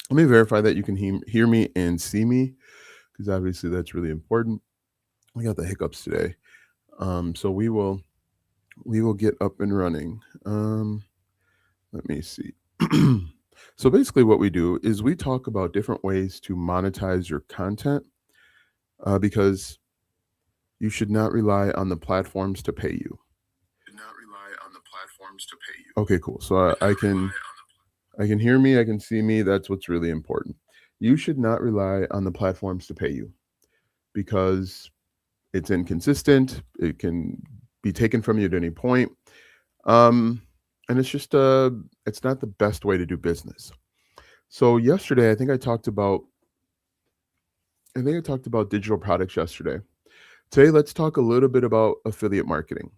Let me verify that you can hear me and see me, because obviously that's really important. We got the hiccups today. So we will get up and running. Let me see. So basically, what we do is we talk about different ways to monetize your content, because you should not rely on the platforms to pay you. Should not rely on the platforms to pay you. Okay, cool. So Should not rely on the I can hear me, I can see me. That's what's really important. You should not rely on the platforms to pay you, because it's inconsistent. It can be taken from you at any point. Um, and it's not the best way to do business. So yesterday, I think I talked about digital products yesterday. Today, let's talk a little bit about affiliate marketing.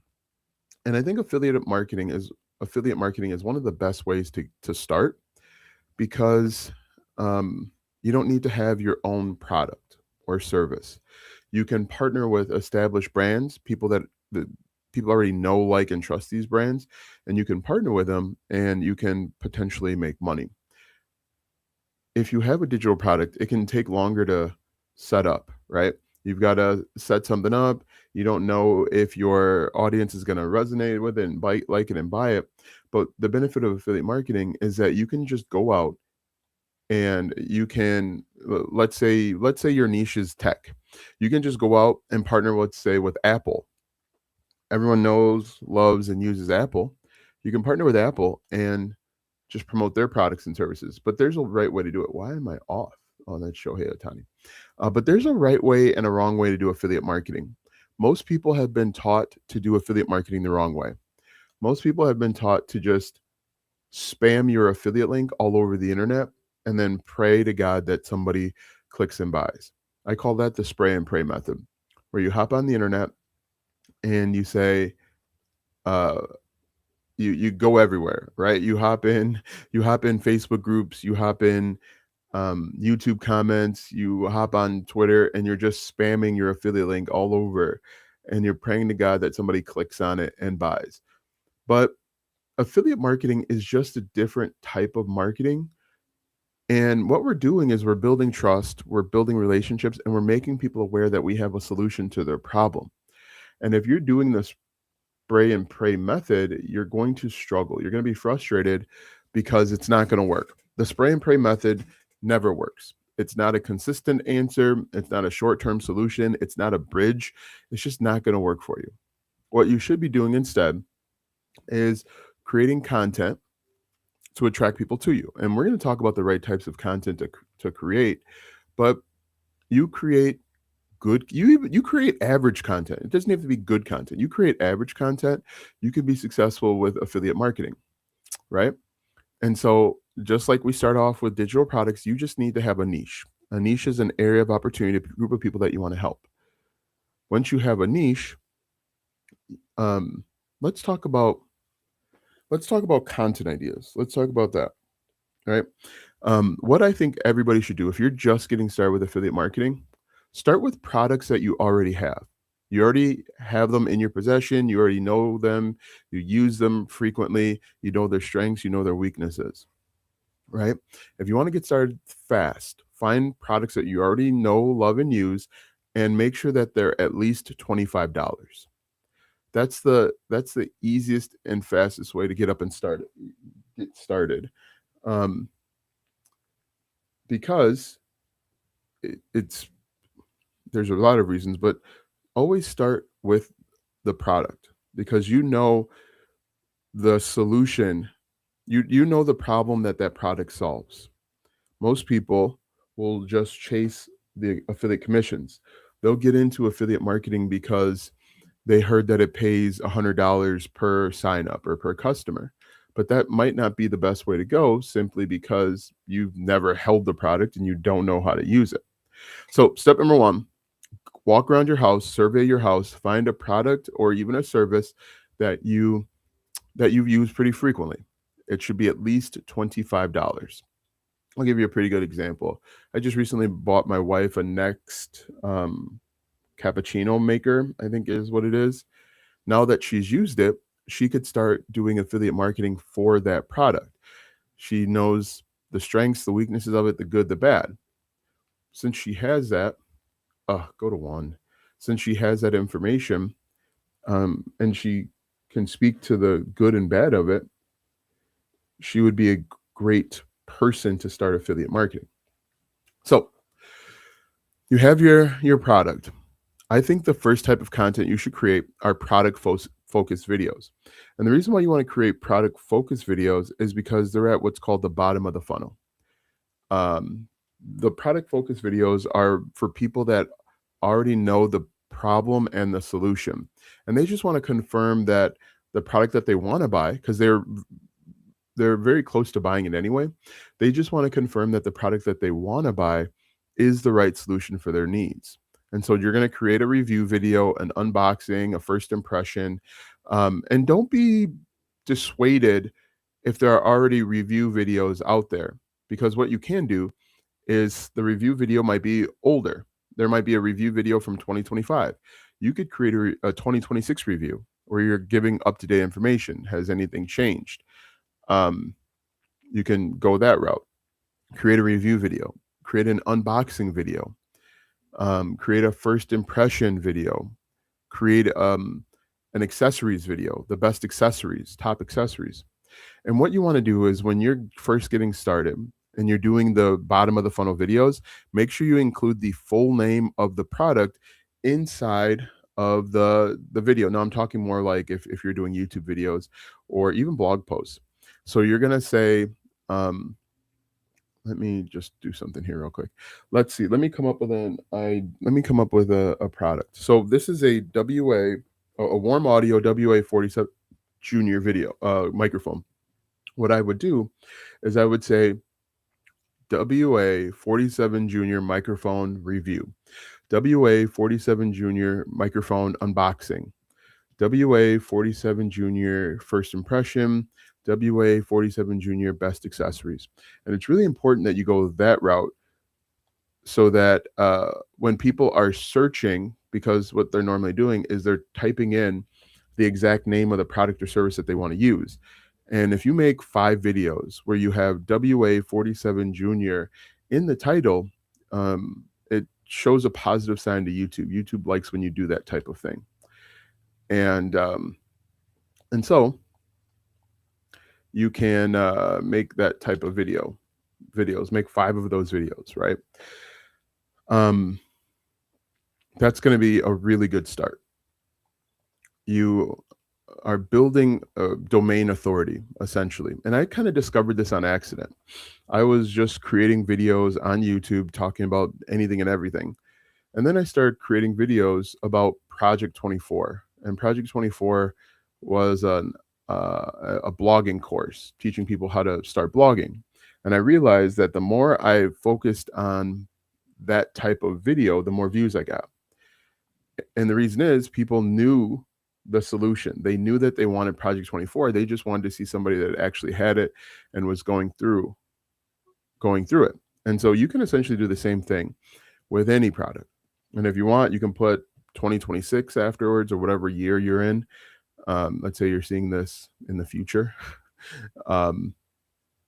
And I think affiliate marketing is one of the best ways to start, because um, you don't need to have your own product or service. You can partner with established brands, that people already know, like, and trust these brands, and you can partner with them and you can potentially make money. If you have a digital product, it can take longer to set up, right? You've got to set something up. You don't know if your audience is going to resonate with it and like it and buy it. But the benefit of affiliate marketing is that you can just go out and you can, let's say your niche is tech. You can just go out and partner, let's say, with Apple. Everyone knows, loves, and uses Apple. You can partner with Apple and just promote their products and services. But there's a right way to do it. Why am I off? Oh, that's Shohei Otani. But there's a right way and a wrong way to do affiliate marketing. Most people have been taught to do affiliate marketing the wrong way. Most people have been taught to just spam your affiliate link all over the internet and then pray to God that somebody clicks and buys. I call that the spray and pray method, where you hop on the internet and you say, uh, you go everywhere, right? You hop in Facebook groups, you hop in YouTube comments, you hop on Twitter, and you're just spamming your affiliate link all over, and you're praying to God that somebody clicks on it and buys. But affiliate marketing is just a different type of marketing. And what we're doing is we're building trust, we're building relationships, and we're making people aware that we have a solution to their problem. And if you're doing this spray and pray method, you're going to struggle. You're going to be frustrated because it's not going to work. The spray and pray method never works. It's not a consistent answer. It's not a short term solution. It's not a bridge. It's just not going to work for you. What you should be doing instead is creating content to attract people to you. And we're going to talk about the right types of content to create, but you create you create average content. It doesn't have to be good content. You create average content, you can be successful with affiliate marketing, right? And so, just like we start off with digital products, you just need to have a niche. A niche is an area of opportunity, a group of people that you want to help. Once you have a niche, um, let's talk about content ideas. Let's talk about that, right? What I think everybody should do, if you're just getting started with affiliate marketing, start with products that you already have. You already have them in your possession. You already know them. You use them frequently. You know their strengths. You know their weaknesses, right? If you want to get started fast, find products that you already know, love, and use, and make sure that they're at least $25. That's the easiest and fastest way to get up and get started. Um, because it's there's a lot of reasons, but always start with the product, because you know the solution. You know the problem that product solves. Most people will just chase the affiliate commissions. They'll get into affiliate marketing because they heard that it pays $100 per sign up or per customer. But that might not be the best way to go, simply because you've never held the product and you don't know how to use it. So, step number one, walk around your house, survey your house, find a product or even a service that you've used pretty frequently. It should be at least $25. I'll give you a pretty good example. I just recently bought my wife a Next cappuccino maker, I think is what it is. Now that she's used it, she could start doing affiliate marketing for that product. She knows the strengths, the weaknesses of it, the good, the bad. Since she has that, go to one. Since she has that information, and she can speak to the good and bad of it, she would be a great person to start affiliate marketing. So you have your product. I think the first type of content you should create are product focused videos. And the reason why you want to create product focused videos is because they're at what's called the bottom of the funnel. The product focused videos are for people that already know the problem and the solution. And they just want to confirm that the product that they want to buy, because they're very close to buying it anyway. They just want to confirm that the product that they want to buy is the right solution for their needs. And so you're going to create a review video, an unboxing, a first impression, and don't be dissuaded if there are already review videos out there, because what you can do is the review video might be older. There might be a review video from 2025. You could create a 2026 review where you're giving up-to-date information. Has anything changed? You can go that route. Create a review video, create an unboxing video, create a first impression video, create an accessories video, the best accessories, top accessories. And what you want to do is when you're first getting started and you're doing the bottom of the funnel videos, make sure you include the full name of the product inside of the video. Now I'm talking more like if you're doing YouTube videos or even blog posts. So you're going to say, let me just do something here real quick. Let's see. Let me come up with a product. So this is a warm audio WA-47 Junior video microphone. What I would do is I would say WA-47 Junior microphone review, WA-47 Junior microphone unboxing, WA-47 Junior first impression, WA-47 Junior best accessories. And it's really important that you go that route so that when people are searching, because what they're normally doing is they're typing in the exact name of the product or service that they want to use. And if you make 5 videos where you have WA-47 Junior in the title, it shows a positive sign to YouTube. YouTube likes when you do that type of thing. And so you can make that type of videos, make 5 of those videos, right? That's going to be a really good start. You are building a domain authority, essentially. And I kind of discovered this on accident. I was just creating videos on YouTube talking about anything and everything. And then I started creating videos about Project 24. And Project 24 was a blogging course teaching people how to start blogging. And I realized that the more I focused on that type of video, the more views I got. And the reason is people knew the solution. They knew that they wanted Project 24. They just wanted to see somebody that actually had it and was going through it. And so you can essentially do the same thing with any product. And if you want, you can put 2026 afterwards or whatever year you're in. Let's say you're seeing this in the future.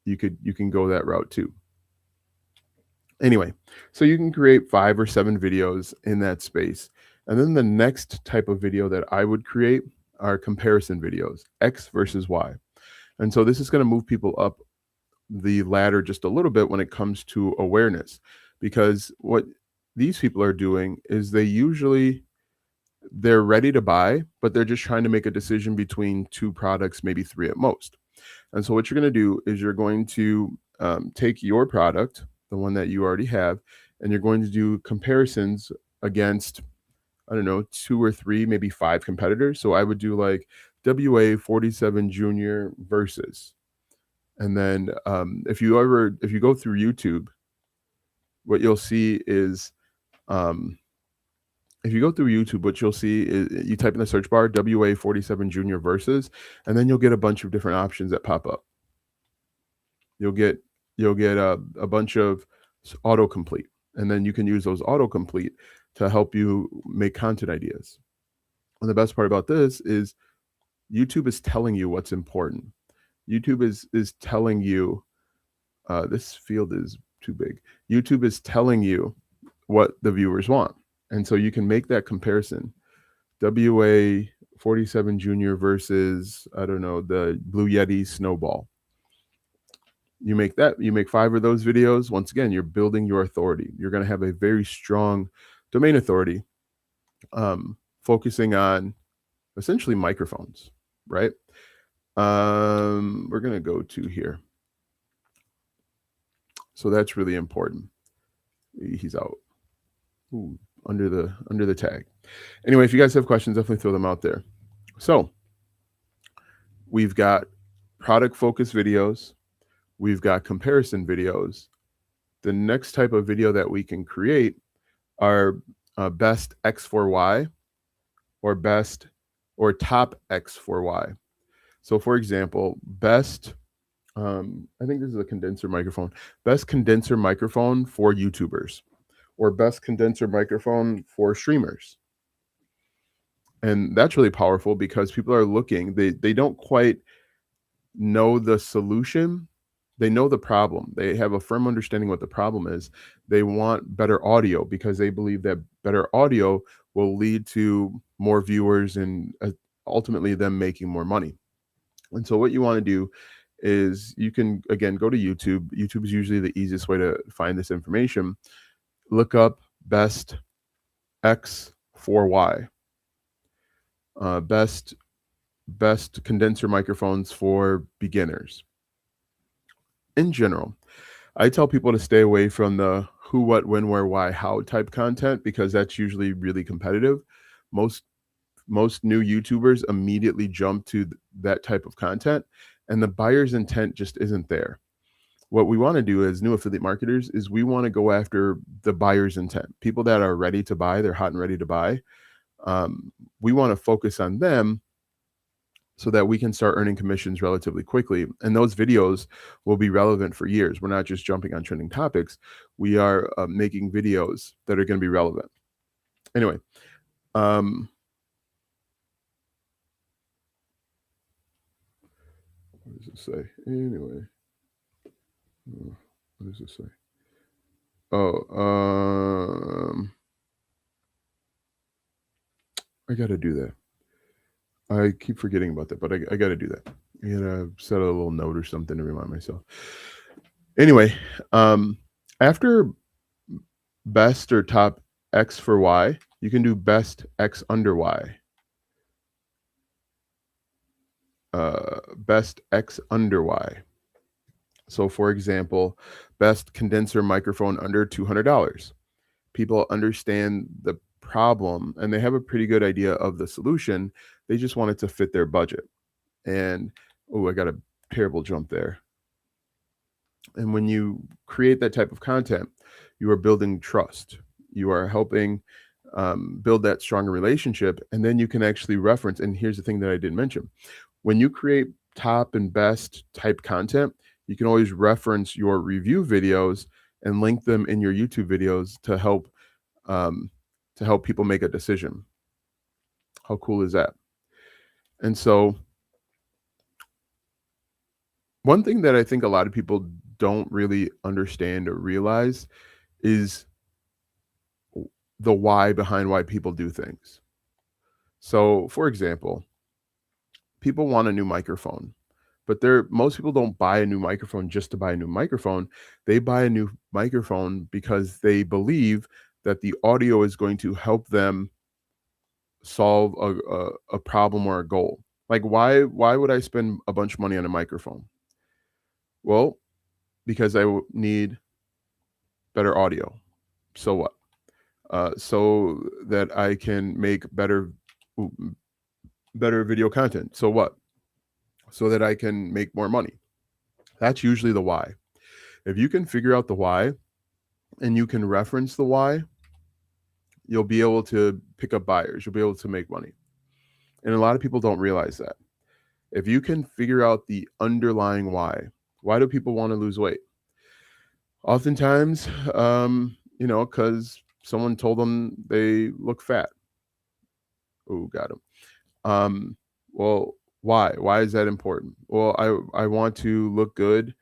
You can go that route too. Anyway, so you can create 5 or 7 videos in that space. And then the next type of video that I would create are comparison videos, X versus Y. And so this is going to move people up the ladder just a little bit when it comes to awareness, because what these people are doing is they're ready to buy, but they're just trying to make a decision between 2 products, maybe 3 at most. And so what you're going to do is you're going to take your product, the one that you already have, and you're going to do comparisons against, I don't know, 2 or 3, maybe 5 competitors. So I would do like WA-47 Junior versus. And then if you go through YouTube, what you'll see is, if you go through YouTube, what you'll see is you type in the search bar WA-47 Junior versus, and then you'll get a bunch of different options that pop up. You'll get a bunch of autocomplete, and then you can use those autocomplete to help you make content ideas. And the best part about this is YouTube is telling you what's important. YouTube is telling you This field is too big. YouTube is telling you what the viewers want. And so you can make that comparison. WA 47 Junior versus, I don't know, the Blue Yeti Snowball. You make 5 of those videos. Once again, you're building your authority. You're going to have a very strong domain authority, focusing on essentially microphones, right? We're going to go to here. So that's really important. He's out. Ooh, under the tag. Anyway, if you guys have questions, definitely throw them out there. So we've got product focused videos. We've got comparison videos. The next type of video that we can create are best X for Y or best or top X for Y. So for example, best, I think this is a condenser microphone, best condenser microphone for YouTubers, or best condenser microphone for streamers. And that's really powerful because people are looking, they don't quite know the solution. They know the problem. They have a firm understanding what the problem is. They want better audio because they believe that better audio will lead to more viewers and ultimately them making more money. And so what you want to do is you can, again, go to YouTube. YouTube is usually the easiest way to find this information. Look up best X for Y. Best condenser microphones for beginners. In general, I tell people to stay away from the who, what, when, where, why, how type content because that's usually really competitive. Most new YouTubers immediately jump to that type of content, and the buyer's intent just isn't there. What we want to do as new affiliate marketers is we want to go after the buyer's intent, people that are ready to buy, they're hot and ready to buy. We want to focus on them so that we can start earning commissions relatively quickly. And those videos will be relevant for years. We're not just jumping on trending topics. We are making videos that are going to be relevant. Anyway, what does it say? Anyway, what does it say? Oh, I got to do that. I keep forgetting about that, but I got to do that. I got to set a little note or something to remind myself. Anyway, after best or top X for Y, you can do best X under Y. Best X under Y. So for example, best condenser microphone under $200. People understand the problem and they have a pretty good idea of the solution. They just want it to fit their budget. And, oh, I got a terrible jump there. And when you create that type of content, you are building trust. You are helping build that stronger relationship. And then you can actually reference. And here's the thing that I didn't mention. When you create top and best type content, you can always reference your review videos and link them in your YouTube videos to help people make a decision. How cool is that? And so one thing that I think a lot of people don't really understand or realize is the why behind why people do things. So, for example, people want a new microphone, but most people don't buy a new microphone just to buy a new microphone. They buy a new microphone because they believe that the audio is going to help them solve a problem or a goal. Like, why would I spend a bunch of money on a microphone? Well, because I need better audio. So what? So that I can make better video content. So what? So that I can make more money. That's usually the why. If you can figure out the why and you can reference the why, you'll be able to pick up buyers. You'll be able to make money. And a lot of people don't realize that. If you can figure out the underlying why do people want to lose weight? Oftentimes, because someone told them they look fat. Oh, got him. Well, why? Why is that important? Well, I want to look good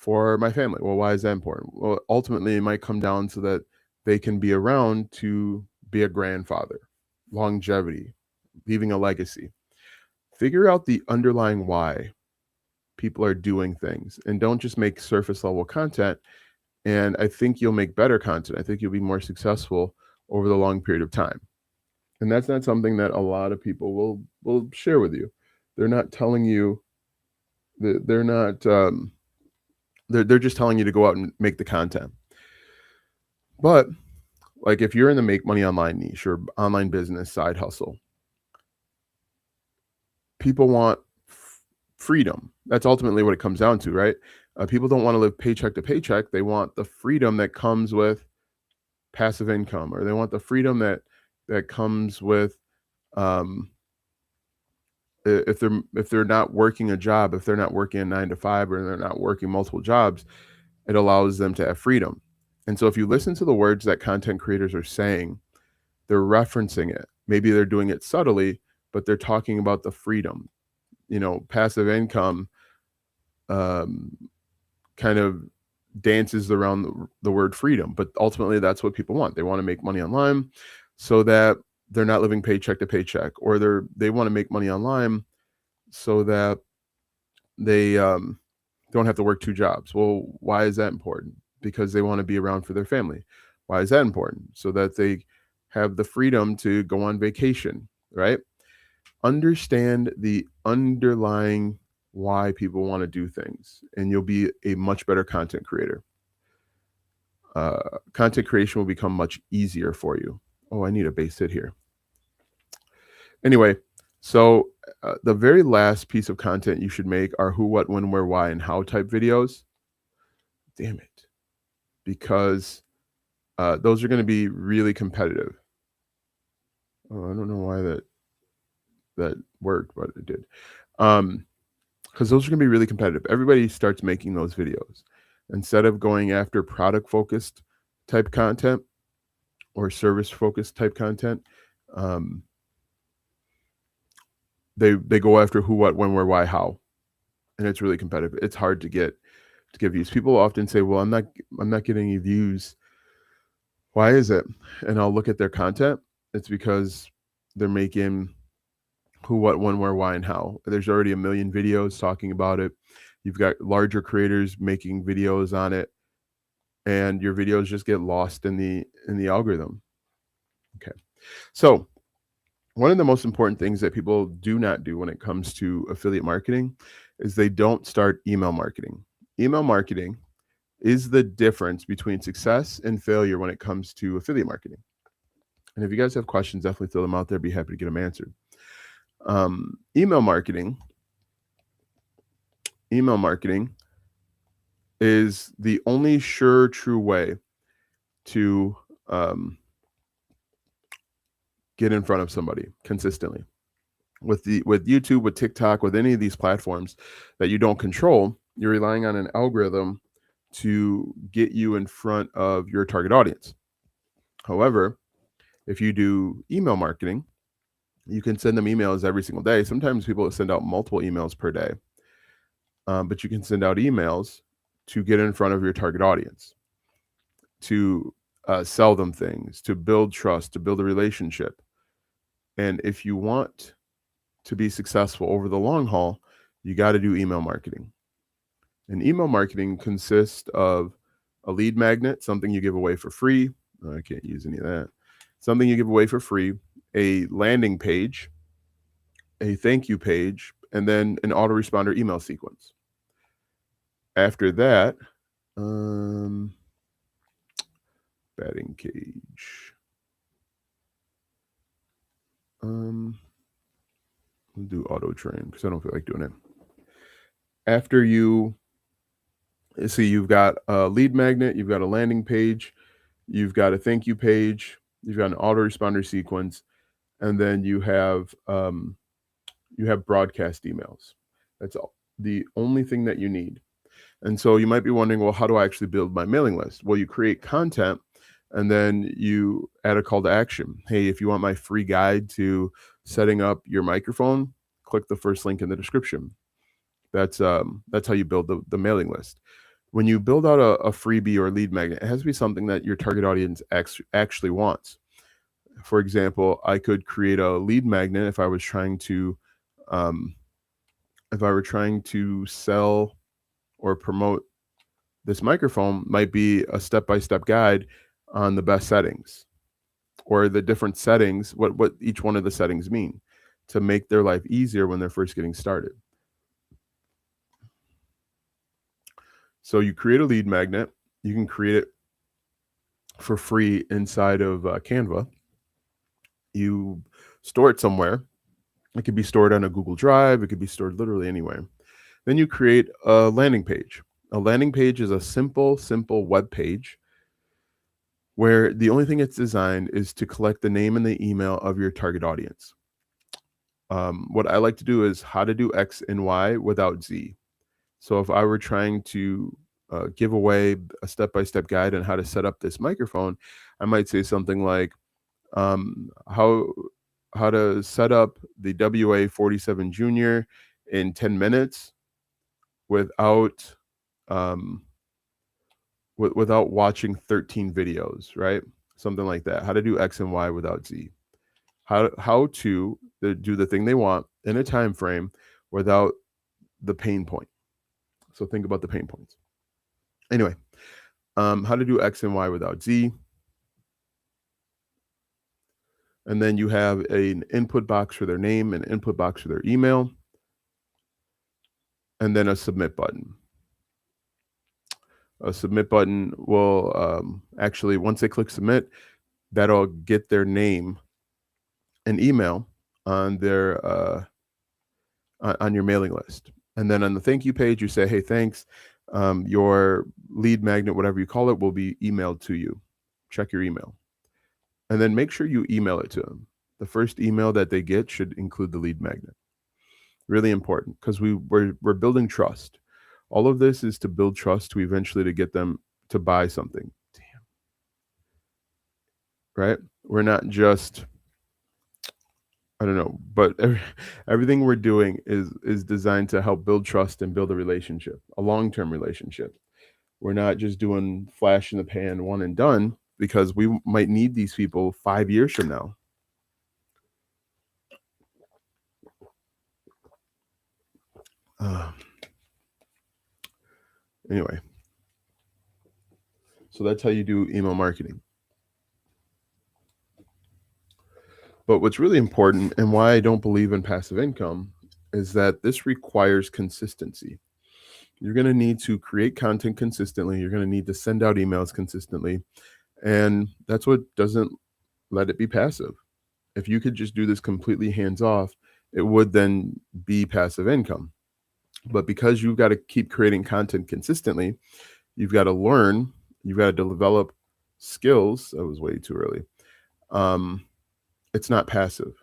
for my family. Well, why is that important? Well, ultimately, it might come down to that they can be around to be a grandfather, longevity, leaving a legacy. Figure out the underlying why people are doing things and don't just make surface level content. And I think you'll make better content. I think you'll be more successful over the long period of time. And that's not something that a lot of people will share with you. They're not telling you that they're not they're just telling you to go out and make the content. But like if you're in the make money online niche or online business side hustle, people want freedom. That's ultimately what it comes down to, right? People don't want to live paycheck to paycheck. They want the freedom that comes with passive income, or they want the freedom that comes with if they're not working a job, if they're not working a 9 to 5, or they're not working multiple jobs, it allows them to have freedom. And so if you listen to the words that content creators are saying, they're referencing it. Maybe they're doing it subtly, but they're talking about the freedom. Passive income kind of dances around the word freedom, but ultimately that's what people want. They want to make money online so that they're not living paycheck to paycheck, or they want to make money online so that they don't have to work 2 jobs. Well, why is that important? Because they want to be around for their family. Why is that important? So that they have the freedom to go on vacation, right? Understand the underlying why people want to do things, and you'll be a much better content creator. Content creation will become much easier for you. Oh, I need a bass hit here. Anyway, so the very last piece of content you should make are who, what, when, where, why, and how type videos. Damn it. Because those are going to be really competitive. Oh, I don't know why that worked, but it did. Because those are going to be really competitive. Everybody starts making those videos. Instead of going after product-focused type content or service-focused type content, they go after who, what, when, where, why, how, and it's really competitive. It's hard to get views. People often say, "Well, I'm not getting any views. Why is it?" And I'll look at their content. It's because they're making who, what, when, where, why, and how. There's already a million videos talking about it. You've got larger creators making videos on it, and your videos just get lost in the algorithm. Okay, so one of the most important things that people do not do when it comes to affiliate marketing is they don't start email marketing. Email marketing is the difference between success and failure when it comes to affiliate marketing. And if you guys have questions, definitely throw them out there. Be happy to get them answered. Email marketing is the only sure, true way to get in front of somebody consistently. With YouTube, with TikTok, with any of these platforms that you don't control, you're relying on an algorithm to get you in front of your target audience. However, if you do email marketing, you can send them emails every single day. Sometimes people send out multiple emails per day, but you can send out emails to get in front of your target audience, to sell them things, to build trust, to build a relationship. And if you want to be successful over the long haul, you got to do email marketing. And email marketing consists of a lead magnet, something you give away for free. I can't use any of that. Something you give away for free, a landing page, a thank you page, and then an autoresponder email sequence. After that, batting cage. We'll do auto train because I don't feel like doing it. After you see, you've got a lead magnet, you've got a landing page, you've got a thank you page, you've got an autoresponder sequence, and then you have broadcast emails. That's all. The only thing that you need. And so you might be wondering, well, how do I actually build my mailing list? Well, you create content and then you add a call to action. Hey, if you want my free guide to setting up your microphone, click the first link in the description. That's how you build the mailing list. when you build out a freebie or lead magnet, it has to be something that your target audience actually wants. For example, I could create a lead magnet if I was trying to sell or promote this microphone. Might be a step-by-step guide on the best settings or the different settings, what each one of the settings mean to make their life easier when they're first getting started. So you create a lead magnet. You can create it for free inside of Canva. You store it somewhere. It could be stored on a Google Drive. It could be stored literally anywhere. Then you create a landing page. A landing page is a simple web page where the only thing it's designed is to collect the name and the email of your target audience. What I like to do is how to do X and Y without Z. So if I were trying to give away a step-by-step guide on how to set up this microphone, I might say something like how to set up the WA-47 Junior in 10 minutes without without watching 13 videos, right? Something like that. How to do X and Y without Z. How to do the thing they want in a time frame without the pain point. So think about the pain points. Anyway, how to do X and Y without Z. And then you have an input box for their name, an input box for their email, and then a submit button. A submit button will actually, once they click submit, that'll get their name and email on their on your mailing list. And then on the thank you page, you say, hey, thanks. Your lead magnet, whatever you call it, will be emailed to you. Check your email. And then make sure you email it to them. The first email that they get should include the lead magnet. Really important, because we're building trust. All of this is to build trust to eventually to get them to buy something. Damn. Right? We're not just, I don't know, but everything we're doing is designed to help build trust and build a relationship, a long-term relationship. We're not just doing flash in the pan, one and done, because we might need these people 5 years from now. Anyway, so that's how you do email marketing. But what's really important and why I don't believe in passive income is that this requires consistency. You're going to need to create content consistently. You're going to need to send out emails consistently. And that's what doesn't let it be passive. If you could just do this completely hands off, it would then be passive income. But because you've got to keep creating content consistently, you've got to learn, you've got to develop skills. That was way too early. It's not passive.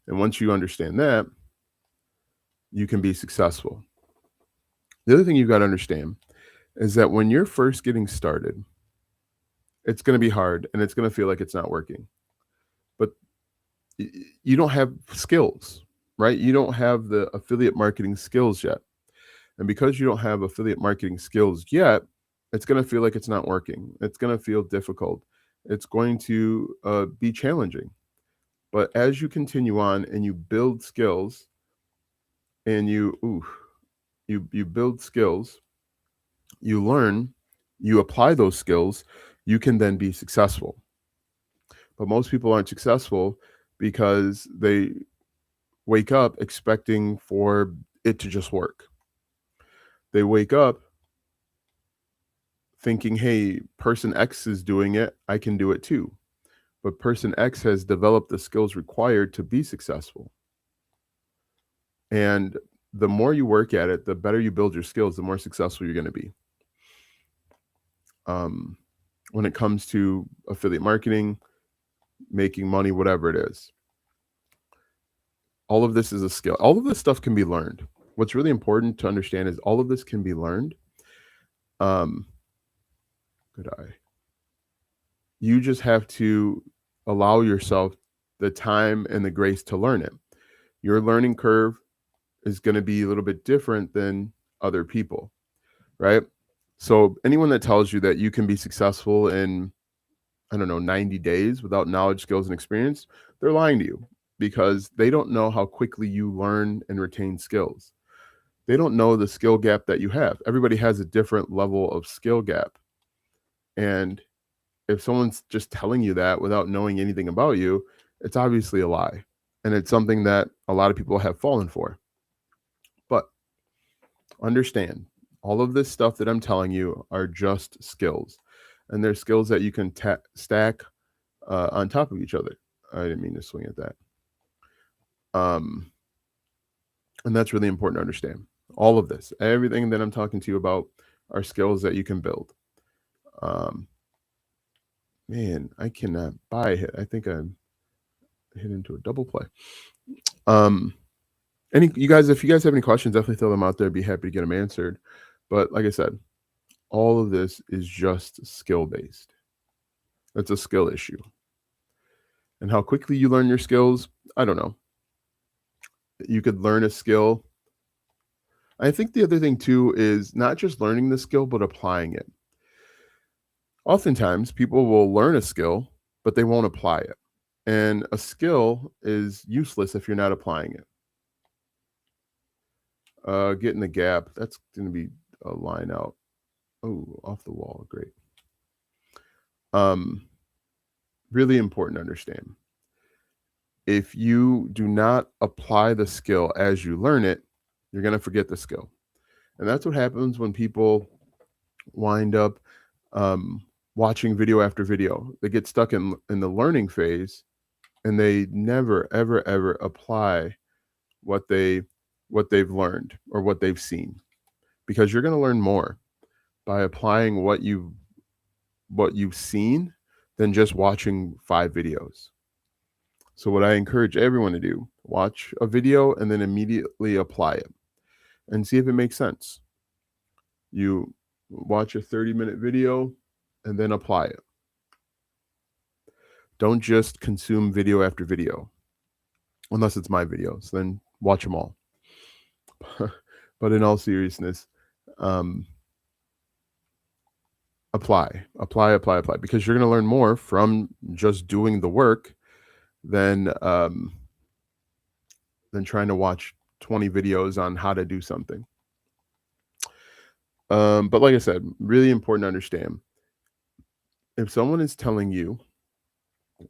And once you understand that, you can be successful. The other thing you've got to understand is that when you're first getting started, it's going to be hard and it's going to feel like it's not working. But you don't have skills, right? You don't have the affiliate marketing skills yet. And because you don't have affiliate marketing skills yet, it's going to feel like it's not working. It's going to feel difficult. It's going to be challenging. But as you continue on and you build skills and you build skills, you learn, you apply those skills, you can then be successful. But most people aren't successful because they wake up expecting for it to just work. They wake up thinking, hey, person X is doing it, I can do it too. But person X has developed the skills required to be successful. And the more you work at it, the better you build your skills, the more successful you're going to be. When it comes to affiliate marketing, making money, whatever it is, all of this is a skill. All of this stuff can be learned. What's really important to understand is all of this can be learned. You just have to allow yourself the time and the grace to learn it. Your learning curve is going to be a little bit different than other people, right? So anyone that tells you that you can be successful in, I don't know, 90 days without knowledge, skills, and experience, they're lying to you because they don't know how quickly you learn and retain skills. They don't know the skill gap that you have. Everybody has a different level of skill gap. And if someone's just telling you that without knowing anything about you, it's obviously a lie. And it's something that a lot of people have fallen for. But understand, all of this stuff that I'm telling you are just skills. And they're skills that you can stack on top of each other. I didn't mean to swing at that. And that's really important to understand. All of this, everything that I'm talking to you about, are skills that you can build. Man, I cannot buy a hit. I think I'm hit into a double play. You guys, if you guys have any questions, definitely throw them out there. I'd be happy to get them answered. But like I said, all of this is just skill based. It's a skill issue. And how quickly you learn your skills, I don't know. You could learn a skill. I think the other thing too is not just learning the skill, but applying it. Oftentimes, people will learn a skill, but they won't apply it. And a skill is useless if you're not applying it. Getting the gap, that's going to be a line out. Oh, off the wall. Great. Really important to understand. If you do not apply the skill as you learn it, you're going to forget the skill. And that's what happens when people wind up watching video after video. They get stuck in the learning phase, and they never, ever, ever apply what they've learned or what they've seen, because you're going to learn more by applying what you've seen than just watching 5 videos. So what I encourage everyone to do, watch a video and then immediately apply it and see if it makes sense. You watch a 30-minute video and then apply it. Don't just consume video after video, unless it's my videos, then watch them all. But in all seriousness, apply, because you're going to learn more from just doing the work than trying to watch 20 videos on how to do something. But like I said, really important to understand. If someone is telling you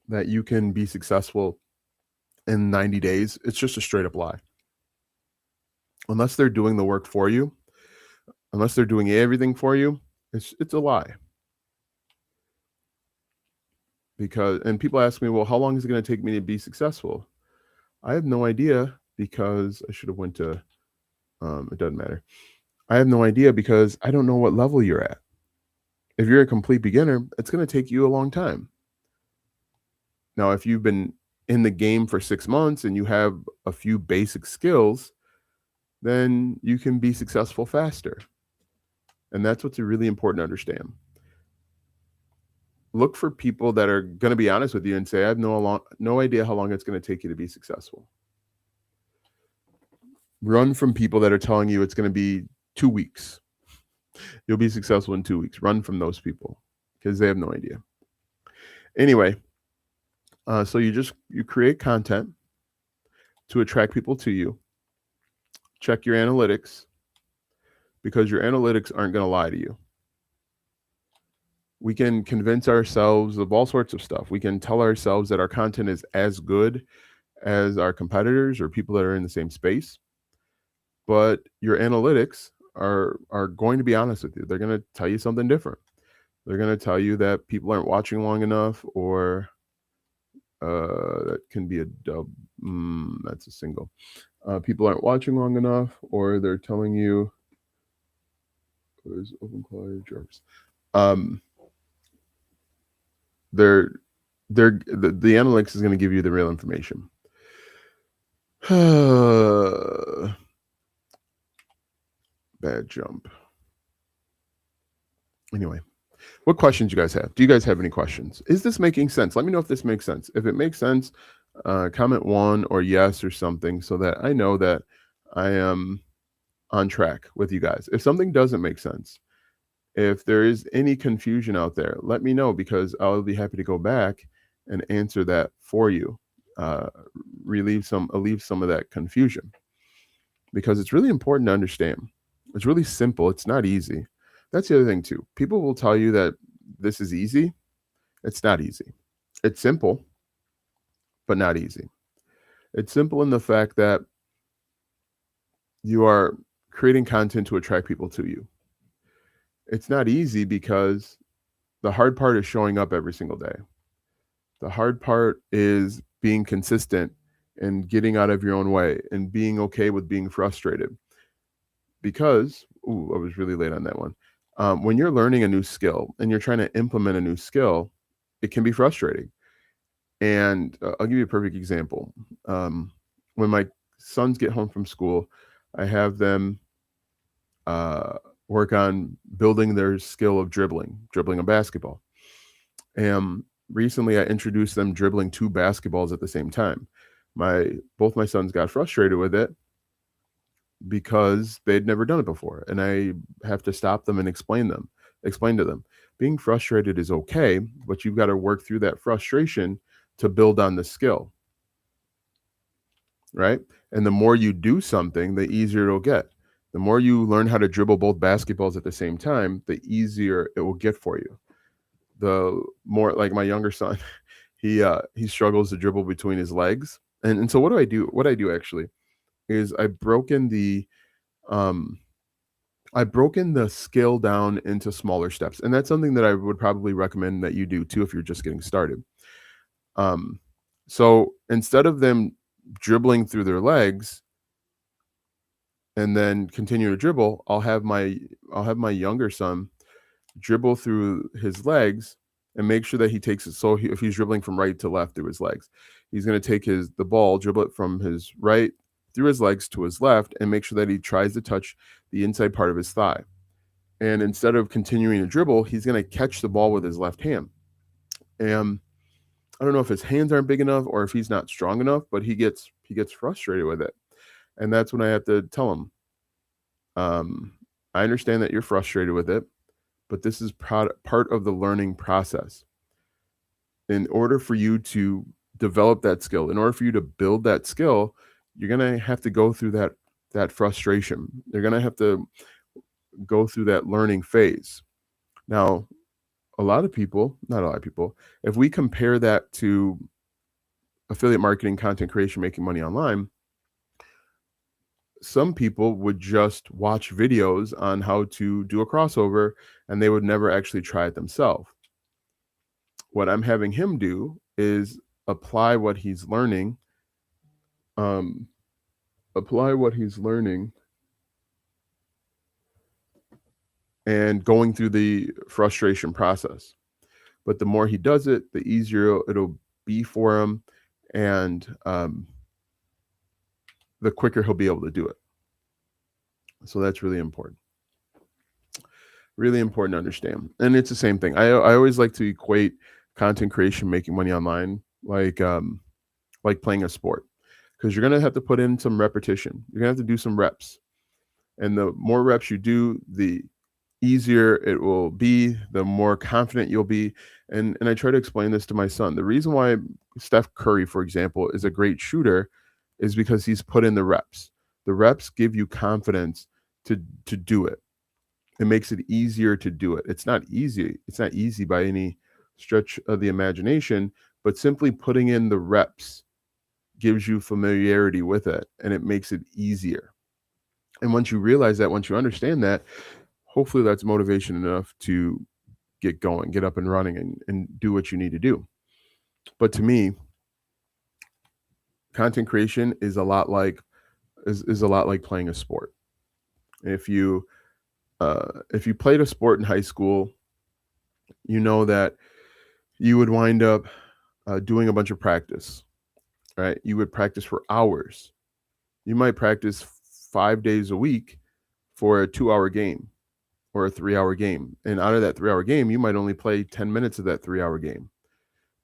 that you can be successful in 90 days, it's just a straight up lie. Unless they're doing the work for you, unless they're doing everything for you, it's a lie. And people ask me, well, how long is it going to take me to be successful? I have no idea, because I should have went to, it doesn't matter. I have no idea because I don't know what level you're at. If you're a complete beginner, it's going to take you a long time. Now, if you've been in the game for 6 months and you have a few basic skills, then you can be successful faster. And that's what's really important to understand. Look for people that are going to be honest with you and say, I have no idea how long it's going to take you to be successful. Run from people that are telling you it's going to be 2 weeks. You'll be successful in 2 weeks. Run from those people because they have no idea. Anyway, so you create content to attract people to you. Check your analytics, because your analytics aren't going to lie to you. We can convince ourselves of all sorts of stuff. We can tell ourselves that our content is as good as our competitors or people that are in the same space. But your analytics are going to be honest with you. They're going to tell you something different. They're going to tell you that people aren't watching long enough, or that can be a dub. That's a single. People aren't watching long enough, or they're telling you, where's OpenClaw Jarvis? The analytics is going to give you the real information. Bad jump. Anyway, what questions you guys have? Do you guys have any questions? Is this making sense? Let me know if this makes sense. If it makes sense, comment 1 or yes or something, so that I know that I am on track with you guys. If something doesn't make sense, if there is any confusion out there, let me know, because I'll be happy to go back and answer that for you. Uh, alleviate some of that confusion, because it's really important to understand. It's really simple. It's not easy. That's the other thing too. People will tell you that this is easy. It's not easy. It's simple, but not easy. It's simple in the fact that you are creating content to attract people to you. It's not easy because the hard part is showing up every single day. The hard part is being consistent and getting out of your own way and being okay with being frustrated. Because, I was really late on that one. When you're learning a new skill and you're trying to implement a new skill, it can be frustrating. And I'll give you a perfect example. When my sons get home from school, I have them work on building their skill of dribbling a basketball. And recently I introduced them dribbling 2 basketballs at the same time. Both my sons got frustrated with it because they'd never done it before, and I have to stop them and explain to them. Being frustrated is okay, but you've got to work through that frustration to build on the skill, right? And the more you do something, the easier it'll get. The more you learn how to dribble both basketballs at the same time, the easier it will get for you. The more, like my younger son, he struggles to dribble between his legs. And so what do I do? What I do actually is um I've broken the skill down into smaller steps. And that's something that I would probably recommend that you do too if you're just getting started. Um so instead of them dribbling through their legs and then continue to dribble, I'll have my younger son dribble through his legs and make sure that he takes it. So if he's dribbling from right to left through his legs, he's going to take the ball, dribble it from his right through his legs to his left, and make sure that he tries to touch the inside part of his thigh. And instead of continuing to dribble, he's going to catch the ball with his left hand. And I don't know if his hands aren't big enough or if he's not strong enough, but he gets frustrated with it. And that's when I have to tell him, I understand that you're frustrated with it, but this is part of the learning process. In order for you to develop that skill, in order for you to build that skill, you're going to have to go through that frustration. You're going to have to go through that learning phase. Now, not a lot of people, if we compare that to affiliate marketing, content creation, making money online, some people would just watch videos on how to do a crossover and they would never actually try it themselves. What I'm having him do is apply what he's learning, and going through the frustration process. But the more he does it, the easier it'll be for him, and the quicker he'll be able to do it. So that's really important. Really important to understand. And it's the same thing. I always like to equate content creation, making money online, like playing a sport, because you're going to have to put in some repetition. You're going to have to do some reps. And the more reps you do, the easier it will be, the more confident you'll be. And I try to explain this to my son. The reason why Steph Curry, for example, is a great shooter is because he's put in the reps. The reps give you confidence to do it. It makes it easier to do it. It's not easy. It's not easy by any stretch of the imagination, but simply putting in the reps gives you familiarity with it, and it makes it easier. And once you realize that, once you understand that, hopefully that's motivation enough to get going, get up and running, and do what you need to do. But to me, content creation is a lot like playing a sport. If you played a sport in high school, you know that you would wind up doing a bunch of practice, right? You would practice for hours. You might practice 5 days a week for a 2-hour game or a 3-hour game. And out of that 3-hour game, you might only play 10 minutes of that 3-hour game.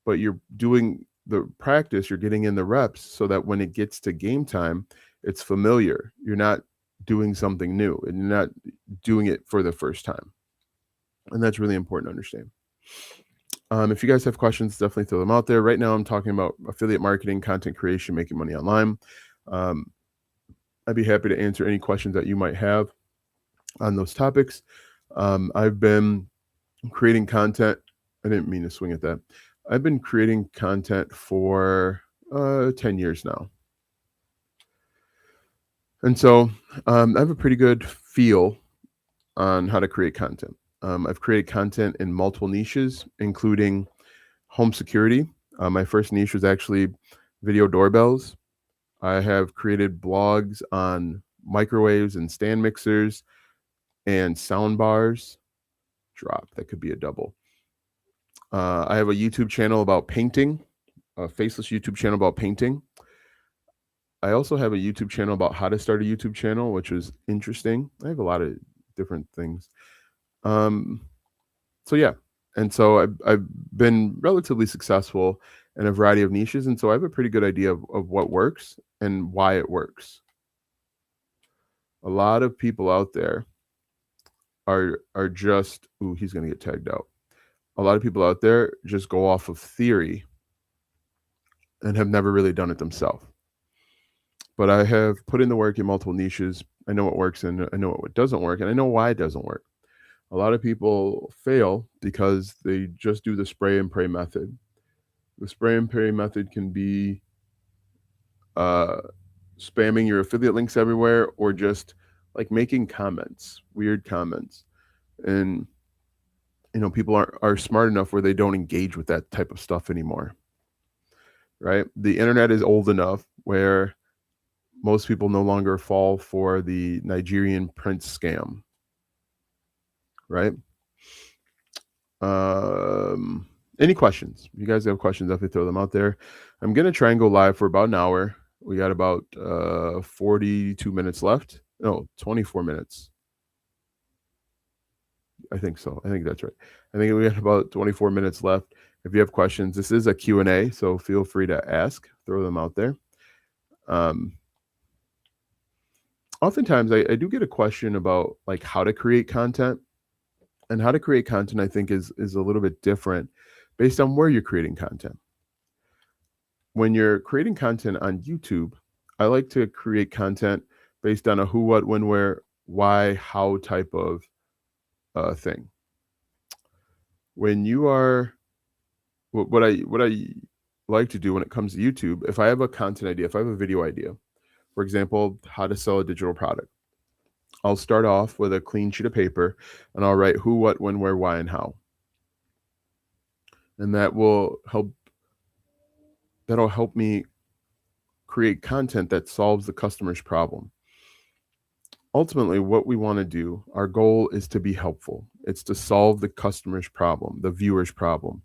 But you're doing the practice, you're getting in the reps so that when it gets to game time, It's familiar. You're not doing something new, and you're not doing it for the first time. And that's really important to understand. If you guys have questions, definitely throw them out there. Right now, I'm talking about affiliate marketing, content creation, making money online. I'd be happy to answer any questions that you might have on those topics. I've been creating content. I didn't mean to swing at that. I've been creating content for 10 years now. And so I have a pretty good feel on how to create content. I've created content in multiple niches, including home security. My first niche was actually video doorbells. I have created blogs on microwaves and stand mixers and sound bars. Drop, that could be a double. I have a YouTube channel about painting, a faceless YouTube channel about painting. I also have a YouTube channel about how to start a YouTube channel, which is interesting. I have a lot of different things. So yeah, and so I've been relatively successful in a variety of niches, and so I have a pretty good idea of what works and why it works. A lot of people out there are just, ooh, he's gonna get tagged out. A lot of people out there just go off of theory and have never really done it themselves. But I have put in the work in multiple niches. I know what works and I know what doesn't work, and I know why it doesn't work. A lot of people fail because they just do the spray and pray method. The spray and pray method can be spamming your affiliate links everywhere, or just like making comments, weird comments. And people are smart enough where they don't engage with that type of stuff anymore. Right? The internet is old enough where most people no longer fall for the Nigerian prince scam. Right? Any questions? If you guys have questions, definitely throw them out there. I'm going to try and go live for about an hour. We got about 42 minutes left. No, 24 minutes. I think so. I think that's right. I think we got about 24 minutes left. If you have questions, this is a Q&A, so feel free to ask. Throw them out there. Oftentimes, I do get a question about like how to create content. And how to create content, I think, is a little bit different based on where you're creating content. When you're creating content on YouTube, I like to create content based on a who, what, when, where, why, how type of thing. When you are, what I like to do when it comes to YouTube, if I have a content idea, if I have a video idea, for example, how to sell a digital product, I'll start off with a clean sheet of paper and I'll write who, what, when, where, why, and how. And that'll help me create content that solves the customer's problem. Ultimately, what we want to do, our goal is to be helpful. It's to solve the customer's problem, the viewer's problem.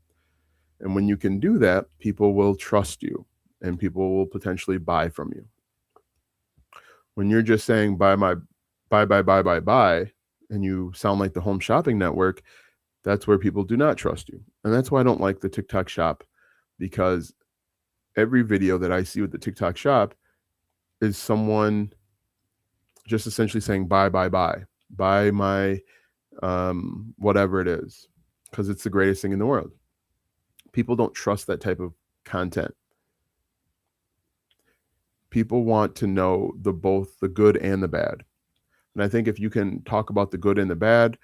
And when you can do that, people will trust you and people will potentially buy from you. When you're just saying buy, and you sound like the Home Shopping Network, that's where people do not trust you. And that's why I don't like the TikTok shop, because every video that I see with the TikTok shop is someone just essentially saying buy my whatever it is, because it's the greatest thing in the world. People don't trust that type of content. People want to know both the good and the bad. And I think if you can talk about the good and the bad,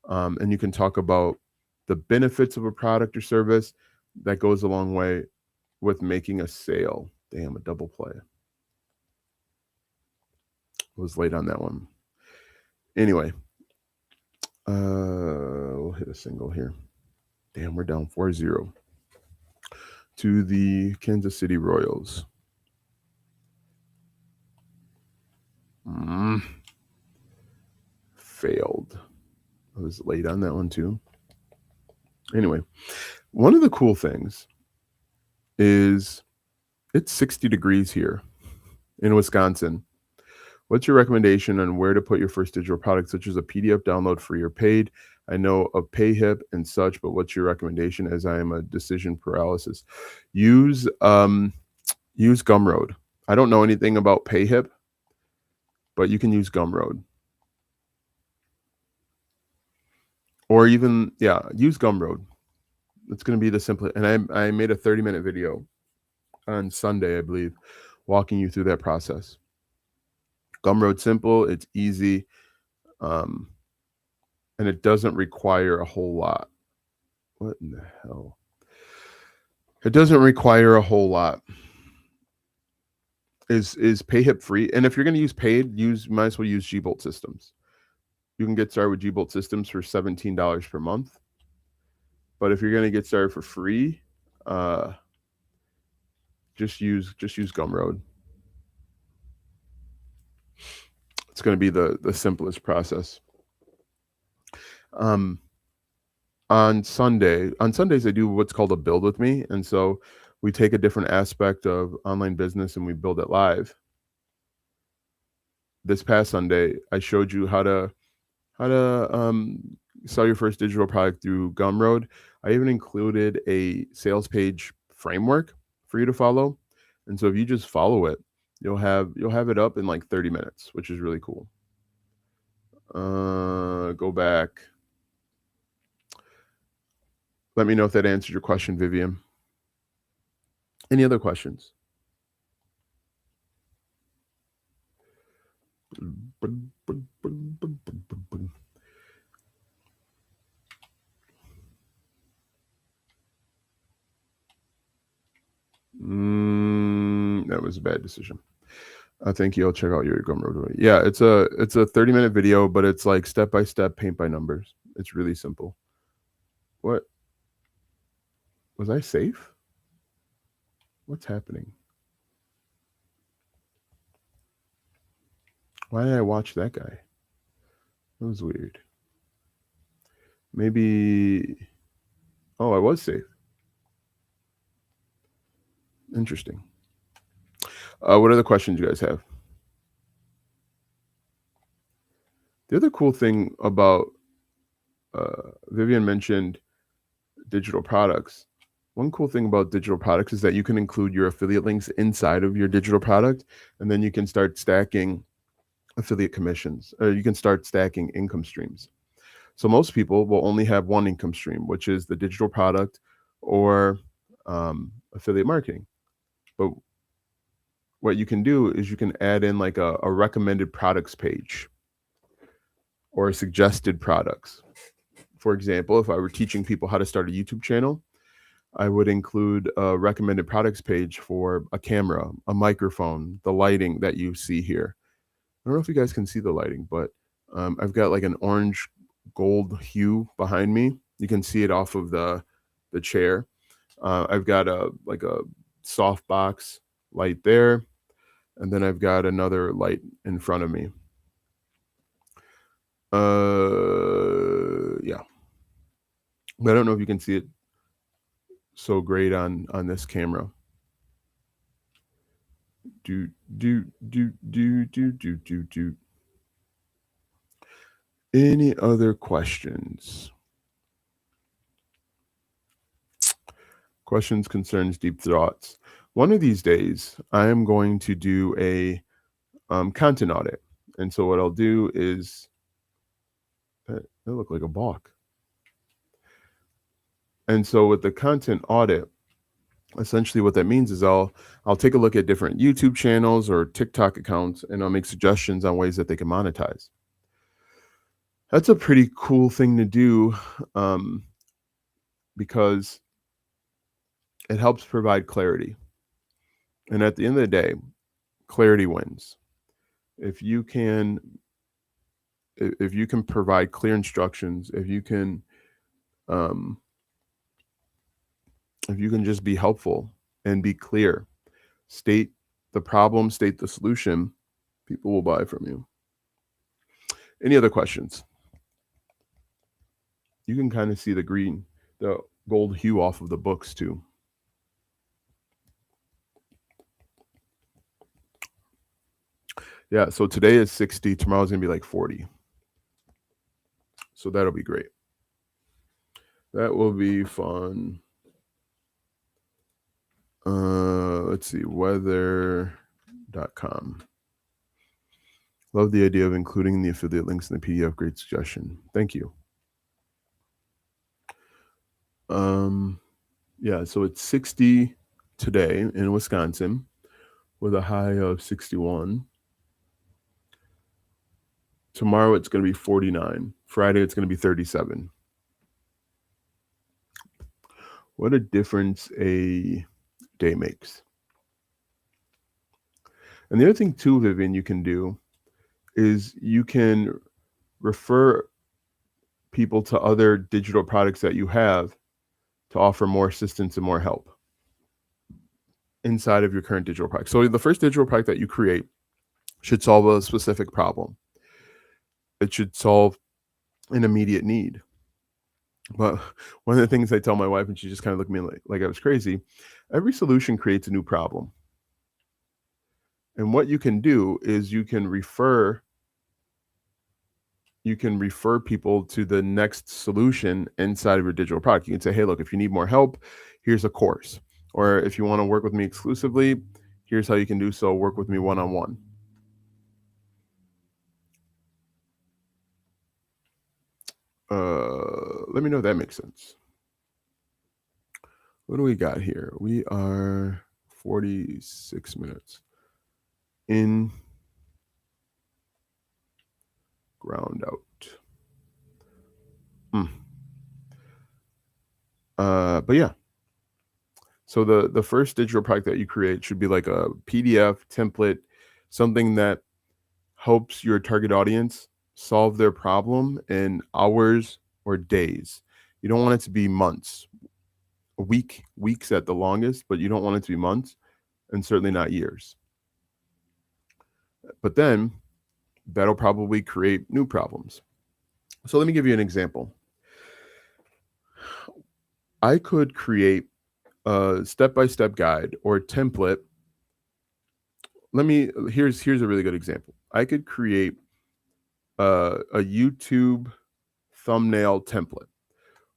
and you can talk about the benefits of a product or service, that goes a long way with making a sale. Damn, a double play. Was late on that one. Anyway, we'll hit a single here. Damn, we're down 4-0 to the Kansas City Royals. Failed. I was late on that one too. Anyway, one of the cool things is it's 60 degrees here in Wisconsin. What's your recommendation on where to put your first digital product, such as a PDF download, free or paid? I know of PayHip and such, but what's your recommendation, as I am a decision paralysis? Use Gumroad. I don't know anything about PayHip. but you can use Gumroad. Or even, use Gumroad. It's going to be the simplest. And I made a 30-minute video on Sunday, I believe, walking you through that process. Gumroad's simple, it's easy, and it doesn't require a whole lot. What in the hell? It doesn't require a whole lot. Is PayHip free? And if you're going to use paid, might as well use Gbolt Systems. You can get started with Gbolt Systems for $17 per month. But if you're going to get started for free, just use Gumroad. It's going to be the simplest process. On Sundays I do what's called a build with me, and so we take a different aspect of online business and we build it live. This past Sunday, I showed you how to sell your first digital product through Gumroad. I even included a sales page framework for you to follow, and so if you just follow it, you'll have it up in like 30 minutes, which is really cool. Go back. Let me know if that answered your question, Vivian. Any other questions? That was a bad decision. Thank you. I'll check out your Gumroad. Yeah, it's a 30-minute video, but it's like step by step, paint by numbers. It's really simple. What? Was I safe? What's happening? Why did I watch that guy? That was weird. Maybe. Oh, I was safe. Interesting. What other questions you guys have? The other cool thing about Vivian mentioned digital products. One cool thing about digital products is that you can include your affiliate links inside of your digital product, and then you can start stacking affiliate commissions, or you can start stacking income streams. So most people will only have one income stream, which is the digital product or affiliate marketing. But what you can do is you can add in like a recommended products page or suggested products. For example, if I were teaching people how to start a YouTube channel, I would include a recommended products page for a camera, a microphone, the lighting that you see here. I don't know if you guys can see the lighting, but I've got like an orange gold hue behind me. You can see it off of the chair. I've got a softbox light there, and then I've got another light in front of me. Yeah. But I don't know if you can see it so great on this camera. Any other questions? Questions, concerns, deep thoughts. One of these days, I am going to do a content audit. And so what I'll do is, that looked like a balk. And so with the content audit, essentially what that means is I'll take a look at different YouTube channels or TikTok accounts, and I'll make suggestions on ways that they can monetize. That's a pretty cool thing to do because it helps provide clarity. And at the end of the day, clarity wins. If you can provide clear instructions, if you can just be helpful and be clear, state the problem, state the solution, people will buy from you. Any other questions? You can kind of see the gold hue off of the books too. Yeah, so today is 60, tomorrow's gonna be like 40. So that'll be great. That will be fun. Let's see, weather.com. Love the idea of including the affiliate links in the PDF. Great suggestion. Thank you. Yeah, so it's 60 today in Wisconsin with a high of 61. Tomorrow it's going to be 49. Friday it's going to be 37. What a difference a day makes. And the other thing too, Vivian, you can do is you can refer people to other digital products that you have to offer more assistance and more help inside of your current digital product. So the first digital product that you create should solve a specific problem. It should solve an immediate need. But one of the things I tell my wife, and she just kind of looked at me like I was crazy, every solution creates a new problem. And what you can do is you can refer people to the next solution inside of your digital product. You can say, hey, look, if you need more help, here's a course. Or if you want to work with me exclusively, here's how you can do so. Work with me one-on-one. Let me know if that makes sense. What do we got here? We are 46 minutes in, ground out. But yeah. So the first digital product that you create should be like a PDF template, something that helps your target audience solve their problem in hours or days. You don't want it to be months, weeks at the longest, but you don't want it to be months, and certainly not years. But then that'll probably create new problems. So let me give you an example. I could create a step-by-step guide or template. Here's a really good example. I could create a YouTube thumbnail template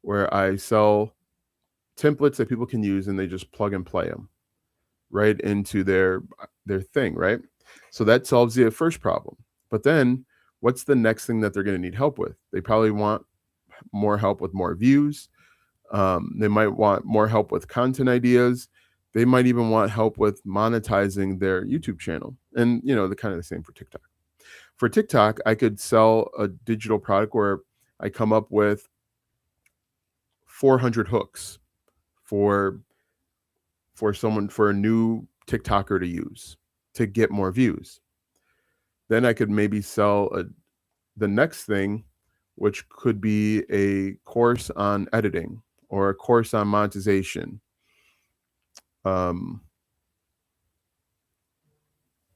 where I sell templates that people can use, and they just plug and play them right into their thing, right? So that solves the first problem. But then what's the next thing that they're going to need help with? They probably want more help with more views. They might want more help with content ideas. They might even want help with monetizing their YouTube channel. And, the kind of the same for TikTok. For TikTok, I could sell a digital product where I come up with 400 hooks for a new TikToker to use to get more views. Then I could maybe sell the next thing, which could be a course on editing or a course on monetization. And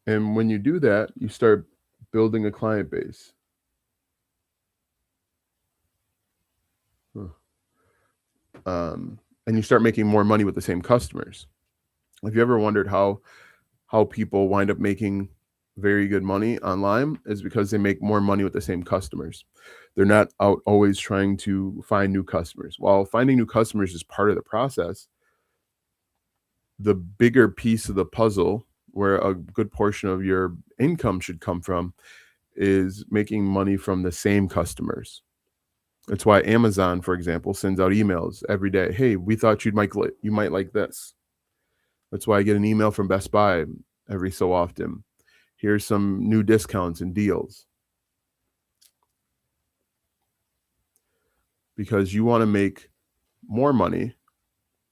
when you do that, you start building a client base. And you start making more money with the same customers. Have you ever wondered how people wind up making very good money online? Is because they make more money with the same customers. They're not out always trying to find new customers. While finding new customers is part of the process, the bigger piece of the puzzle, where a good portion of your income should come from, is making money from the same customers. That's why Amazon, for example, sends out emails every day. Hey, we thought you might like this. That's why I get an email from Best Buy every so often. Here's some new discounts and deals. Because you want to make more money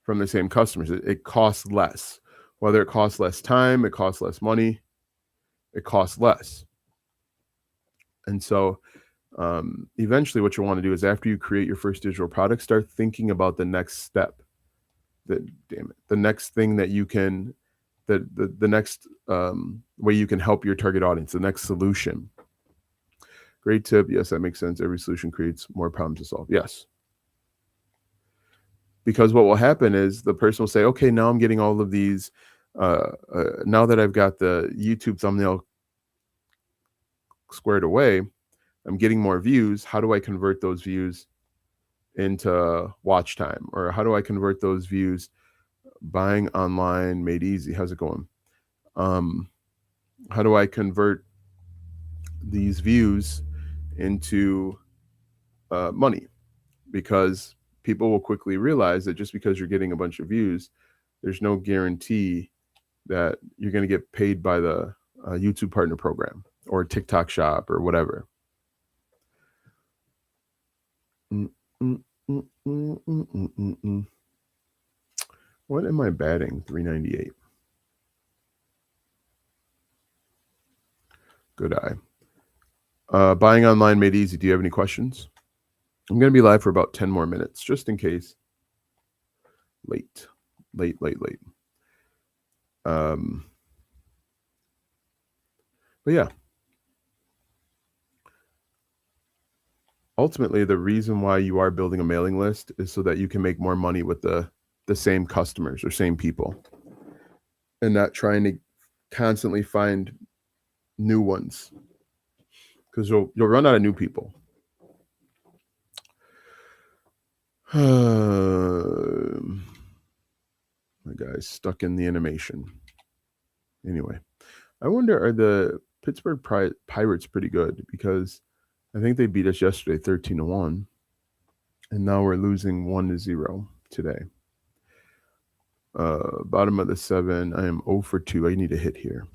from the same customers. It costs less. Whether it costs less time, it costs less money, it costs less. And so eventually what you want to do is, after you create your first digital product, start thinking about the next step. The next thing that you can, the next way you can help your target audience, the next solution. Great tip. Yes, that makes sense. Every solution creates more problems to solve. Yes. Because what will happen is the person will say, okay, now I'm getting all of these. Now that I've got the YouTube thumbnail squared away, I'm getting more views. How do I convert those views into watch time? Or how do I convert those views? Buying online made easy. How's it going? How do I convert these views into money, because people will quickly realize that just because you're getting a bunch of views, there's no guarantee that you're going to get paid by the YouTube Partner Program or TikTok Shop or whatever. Mm, mm, mm, mm, mm, mm, mm, mm. What am I batting? 398. Good eye. Buying online made easy. Do you have any questions? I'm going to be live for about 10 more minutes, just in case. Late. But yeah. Ultimately, the reason why you are building a mailing list is so that you can make more money with the same customers or same people, and not trying to constantly find new ones, because you'll run out of new people. My guy's stuck in the animation. Anyway, I wonder, are the Pittsburgh Pirates pretty good? Because I think they beat us yesterday 13-1, and now we're losing 1-0 today. Bottom of the 7. I am 0 for 2. I need a hit here.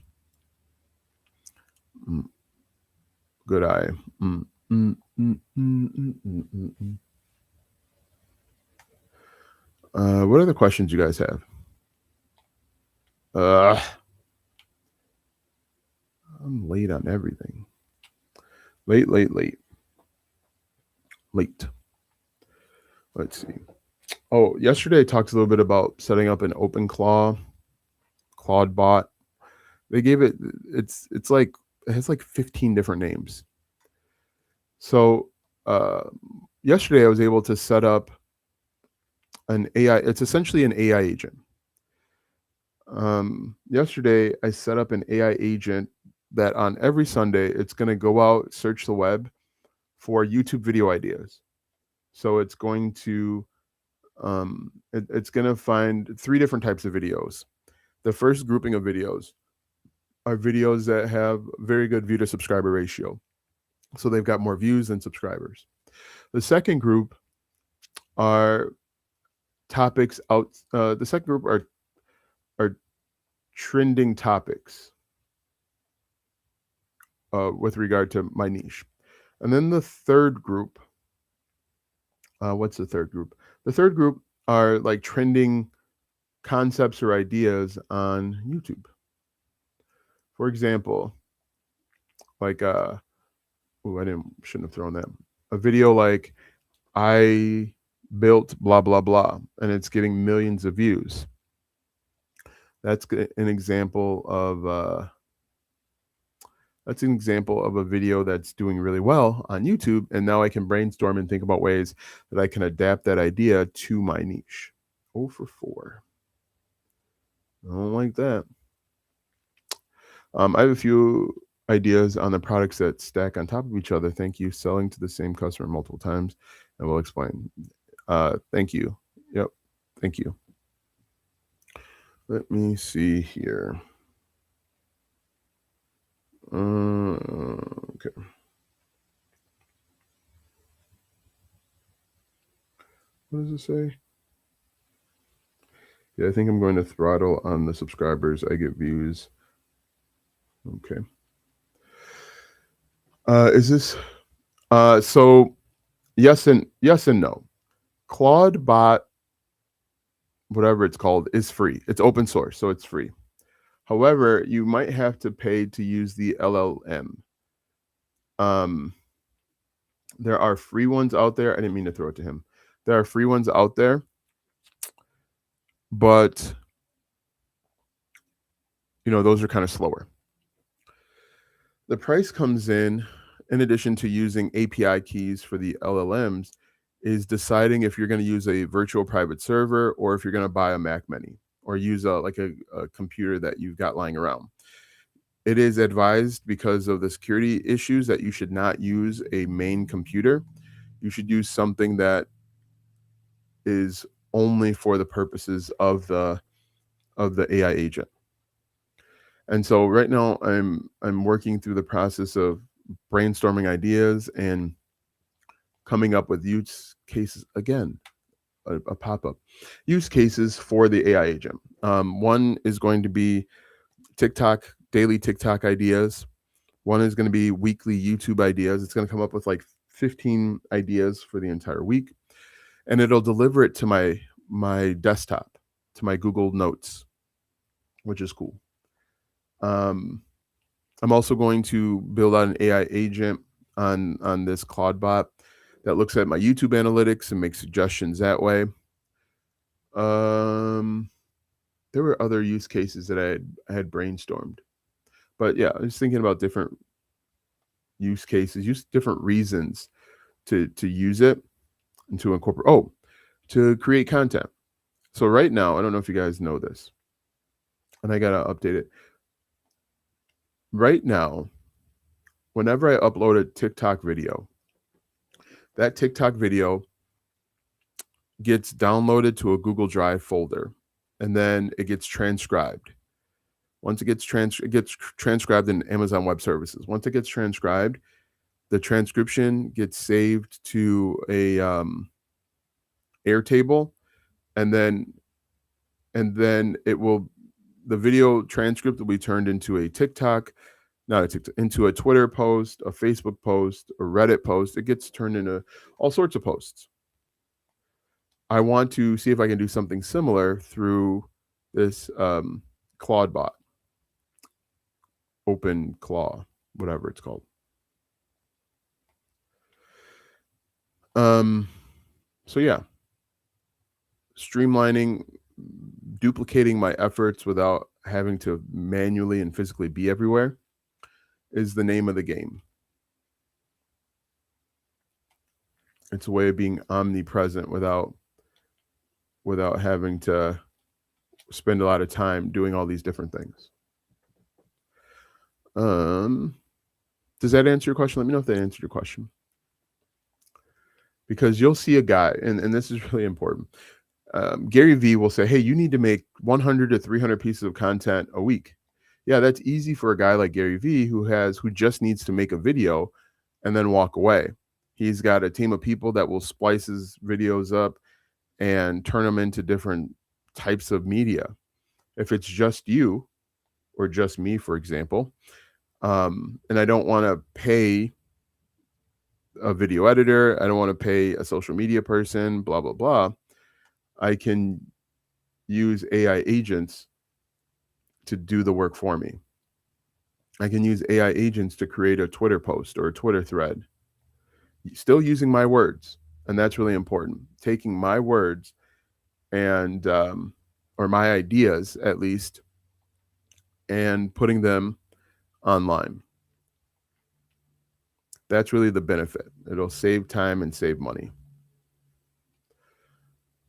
Good eye. What other questions you guys have? I'm late on everything. Late. Let's see. Oh, yesterday I talked a little bit about setting up an OpenClaw Claude bot. They gave it, it's like, it has like 15 different names. So yesterday I was able to set up an AI. It's essentially an AI agent. Yesterday I set up an AI agent that on every Sunday it's going to go out, search the web for YouTube video ideas. So it's going to it's going to find 3 different types of videos. The first grouping of videos are videos that have very good view to subscriber ratio, so they've got more views than subscribers. The second group are topics out. The second group are trending topics with regard to my niche. And then the third group, what's the third group? The third group are like trending concepts or ideas on YouTube. For example, like shouldn't have thrown that. A video like, I built blah blah blah, and it's getting millions of views. That's an example of a video that's doing really well on YouTube, and now I can brainstorm and think about ways that I can adapt that idea to my niche. 0 for 4. I don't like that. I have a few ideas on the products that stack on top of each other. Thank you. Selling to the same customer multiple times, and we'll explain. Thank you. Yep. Thank you. Let me see here. Okay. What does it say? Yeah, I think I'm going to throttle on the subscribers. I get views. Okay. Is this so yes and no. Claude bot, whatever it's called, is free. It's open source, so it's free. However, you might have to pay to use the LLM. There are free ones out there. I didn't mean to throw it to him. There are free ones out there, but those are kind of slower. The price comes in addition to using API keys for the LLMs, is deciding if you're going to use a virtual private server or if you're going to buy a Mac Mini or use a computer that you've got lying around. It is advised, because of the security issues, that you should not use a main computer. You should use something that is only for the purposes of the AI agent. And so right now I'm working through the process of brainstorming ideas and coming up with use cases. Again, a pop-up use cases for the AI agent. One is going to be daily TikTok ideas. One is going to be weekly YouTube ideas. It's going to come up with like 15 ideas for the entire week, and it'll deliver it to my desktop, to my Google Notes, which is cool. I'm also going to build out an AI agent on this Claude bot that looks at my YouTube analytics and makes suggestions that way. There were other use cases that I had brainstormed, but yeah, I was thinking about different use cases, use different reasons to use it and to incorporate. Oh, to create content. So right now, I don't know if you guys know this, and I gotta update it. Right now, whenever I upload a TikTok video, that TikTok video gets downloaded to a Google Drive folder, and then it gets transcribed. Once it gets transcribed in Amazon Web Services. Once it gets transcribed, the transcription gets saved to a Airtable, and then the video transcript will be turned into a TikTok, not a TikTok, into a Twitter post, a Facebook post, a Reddit post. It gets turned into all sorts of posts. I want to see if I can do something similar through this Claude bot, Open Claw, whatever it's called. So yeah, streamlining, duplicating my efforts without having to manually and physically be everywhere is the name of the game. It's a way of being omnipresent without having to spend a lot of time doing all these different things. Does that answer your question? Let me know if that answered your question. Because you'll see a guy, and this is really important. Gary Vee will say, hey, you need to make 100 to 300 pieces of content a week. Yeah, that's easy for a guy like Gary Vee who just needs to make a video and then walk away. He's got a team of people that will splice his videos up and turn them into different types of media. If it's just you or just me, for example, and I don't want to pay a video editor, I don't want to pay a social media person, blah, blah, blah, I can use AI agents to do the work for me. I can use AI agents to create a Twitter post or a Twitter thread, still using my words. And that's really important. Taking my words and, or my ideas at least, and putting them online. That's really the benefit. It'll save time and save money.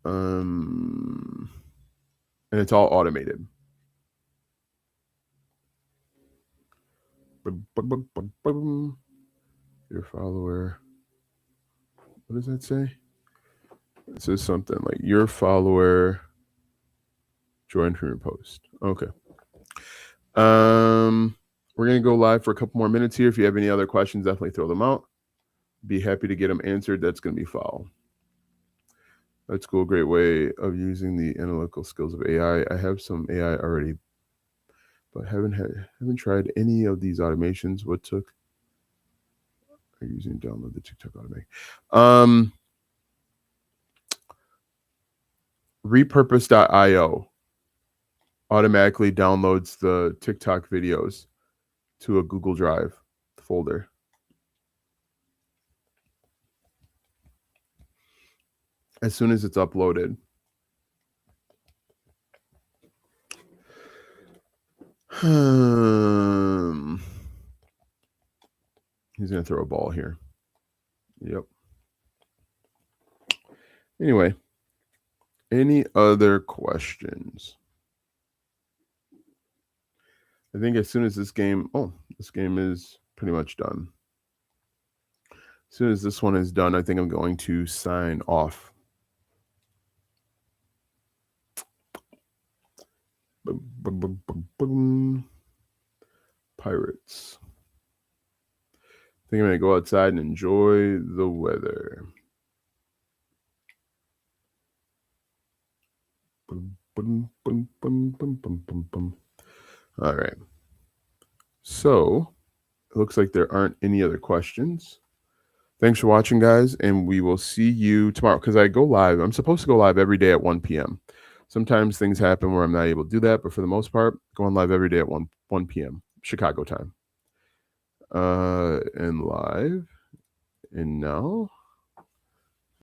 And it's all automated. Your follower. What does that say? It says something like your follower joined from your post. Okay. We're gonna go live for a couple more minutes here. If you have any other questions, definitely throw them out. Be happy to get them answered. That's gonna be foul. That's cool. Great way of using the analytical skills of AI. I have some AI already, but haven't tried any of these automations. What took? Are you using download the TikTok automate? Repurpose.io automatically downloads the TikTok videos to a Google Drive folder. As soon as it's uploaded. He's going to throw a ball here. Yep. Anyway, any other questions? I think as soon as this game is pretty much done. As soon as this one is done, I think I'm going to sign off. Pirates. think I'm going to go outside and enjoy the weather. All right. So it looks like there aren't any other questions. Thanks for watching, guys, and we will see you tomorrow because I go live. I'm supposed to go live every day at 1 p.m. Sometimes things happen where I'm not able to do that, but for the most part, going live every day at 1 p.m. Chicago time. And live. And now